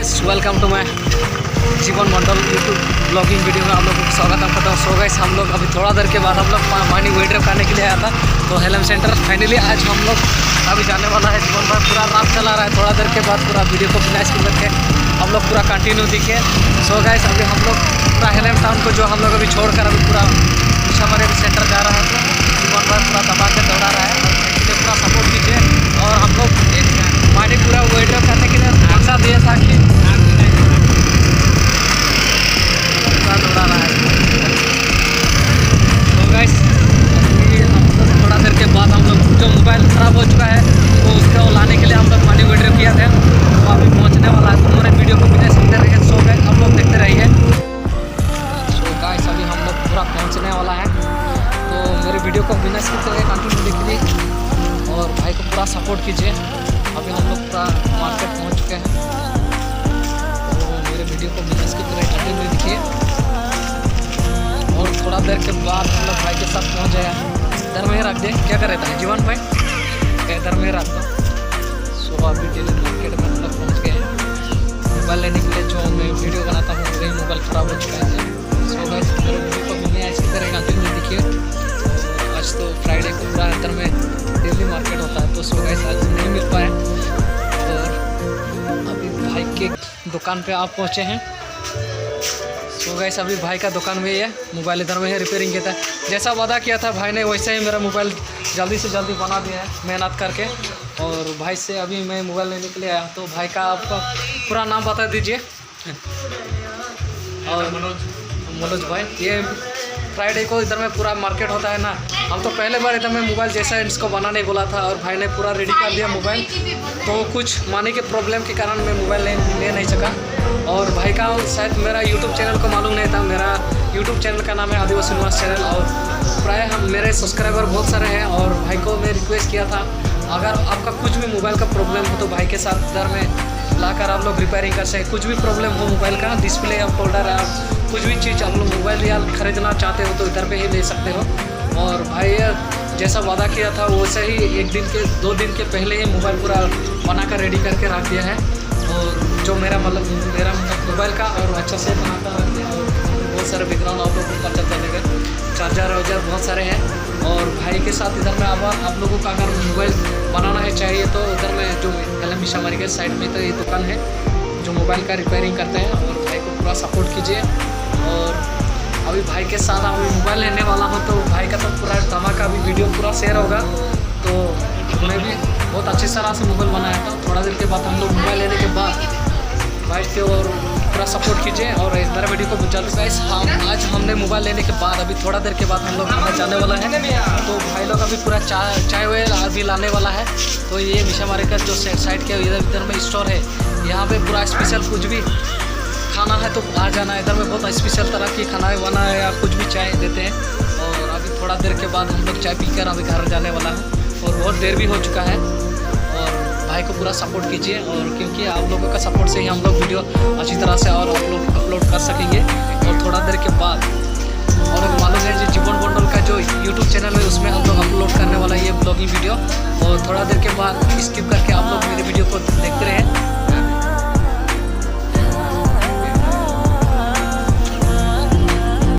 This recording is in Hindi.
वेलकम टू माय जीवन मंडल यूट्यूब ब्लॉगिंग वीडियो में आप लोगों को स्वागत करता हूँ। सो गाइस, हम लोग अभी थोड़ा देर के बाद हम लोग मानी वेड्रॉप करने के लिए आया था तो हेलम सेंटर। फाइनली आज हम लोग अभी जाने वाला है। जीवन भर पूरा रात चला रहा है। थोड़ा देर के बाद पूरा वीडियो को फिनिश करके हम लोग पूरा कंटिन्यू दिखे। सो गाइस, अभी हम लोग पूरा हेलम टाउन को जो हम लोग अभी छोड़कर अभी पूरा हमारे सेंटर जा रहा है। तो जीवन भर पूरा दबा के दौड़ा रहा है और पूरा सपोर्ट कीजिए। और हम लोग मानी पूरा वेड्रॉप करने के लिए आशा दिया था कि दौड़ा रहा है। तो गाइस, हम लोग थोड़ा देर के बाद हम लोग जो मोबाइल ख़राब हो चुका है तो उसको लाने के लिए हम लोग मानी वेड्रॉप किया था। तो अभी पहुंचने वाला है। तो हमारे वीडियो को बिना सुनते रहिए। सो गाइस, हम लोग देखते रहिए। सो गाइस, अभी हम लोग पूरा पहुंचने वाला है। तो मेरे वीडियो को बिना स्किप करके कंटिन्यू देखिए और भाई को पूरा सपोर्ट कीजिए। अभी हम लोग पूरा मार्केट पहुँच चुके हैं। मेरे वीडियो को बिना स्किप करके कंटिन्यू देखिए और थोड़ा देर के बाद हम लोग भाई के साथ पहुंच गए। इधर में रख दे, क्या कर रहे थे जीवन भाई, इधर में रख दो। सो अभी डेली मार्केट में हम लोग पहुँच गए हैं। मोबाइल लेने के लिए जो मैं वीडियो बनाता हूँ वही मोबाइल ख़राब हो चुका है। सो गाइस, मेरे वीडियो को बिना ऐसी तरह कंटिन्यू देखिए। आज तो फ्राइडे को पूरा इधर में डेली मार्केट होता है। तो सो गाइस, आज नहीं मिल पाए और अभी भाई के दुकान पे आप पहुँचे हैं। सो गाइस, अभी भाई का दुकान में ही है। मोबाइल इधर में है, रिपेयरिंग किया था। जैसा वादा किया था भाई ने वैसे ही मेरा मोबाइल जल्दी से जल्दी बना दिया है मेहनत करके। और भाई से अभी मैं मोबाइल लेने के लिए आया। तो भाई का आपका पूरा नाम बता दीजिए। और मनोज भाई, ये फ्राइडे को इधर में पूरा मार्केट होता है ना। हम तो पहले बार इधर में मोबाइल जैसा इसको बनाने बोला था और भाई ने पूरा रेडी कर दिया मोबाइल। तो कुछ मानी के प्रॉब्लम के कारण मैं मोबाइल ले नहीं सका। और भाई का शायद मेरा यूट्यूब चैनल को मालूम नहीं था। मेरा यूट्यूब चैनल का नाम है आदिवासी निवास चैनल और प्राय हम मेरे सब्सक्राइबर बहुत सारे हैं। और भाई को मैं रिक्वेस्ट किया था अगर आपका कुछ भी मोबाइल का प्रॉब्लम हो तो भाई के साथ इधर में लाकर आप लोग रिपेयरिंग कर सकें। कुछ भी प्रॉब्लम हो मोबाइल का, डिस्प्ले या फोल्डर या कुछ भी चीज़ आप लोग मोबाइल या खरीदना चाहते हो तो इधर पे ही ले सकते हो। और भाई जैसा वादा किया था वैसे ही 2 दिन के पहले ही मोबाइल पूरा बनाकर रेडी करके रख दिया है। और जो मेरा मोबाइल का और अच्छा से बनाकर रख दिया। और बहुत सारे बैकग्राउंड आप लोगों को पता चलेगा, चार्जर बहुत सारे हैं। और भाई के साथ इधर में अब आप लोगों का अगर मोबाइल बनाना है चाहिए तो इधर में जो हेलम मिशामारी के साइड में तो ये दुकान है जो मोबाइल का रिपेयरिंग करते हैं। और भाई को पूरा सपोर्ट कीजिए। और अभी भाई के साथ अभी मोबाइल लेने वाला हूँ तो भाई का तो पूरा धमाका अभी वीडियो पूरा शेयर होगा। तो मैं भी बहुत अच्छी तरह से मोबाइल बनाया था। थोड़ा देर के बाद हम लोग मोबाइल लेने के बाद भाई के और पूरा सपोर्ट कीजिए। और इस मेरा वीडियो को जल्द से आज हमने मोबाइल लेने के बाद अभी थोड़ा देर के बाद हम लोग खाना जाने वाला है। तो भाई लोग अभी पूरा चाय वाय अभी लाने वाला है। तो ये मिशामारी का जो साइड के इधर में स्टोर है, यहाँ पे पूरा स्पेशल कुछ भी खाना है तो आ जाना। इधर में बहुत स्पेशल तरह की खाना वाना है या कुछ भी चाय देते हैं। और अभी थोड़ा देर के बाद हम लोग चाय पीकर अभी घर जाने वाला है और बहुत देर भी हो चुका है। और भाई को पूरा सपोर्ट कीजिए। और क्योंकि आप लोगों का सपोर्ट से ही हम लोग वीडियो अच्छी तरह से और अपलोड कर सकेंगे। और थोड़ा देर के बाद और मालूम है जो जीवन मंडल का जो यूट्यूब चैनल है उसमें हम लोग अपलोड करने वाला है ये ब्लॉगिंग वीडियो। और थोड़ा देर के बाद स्किप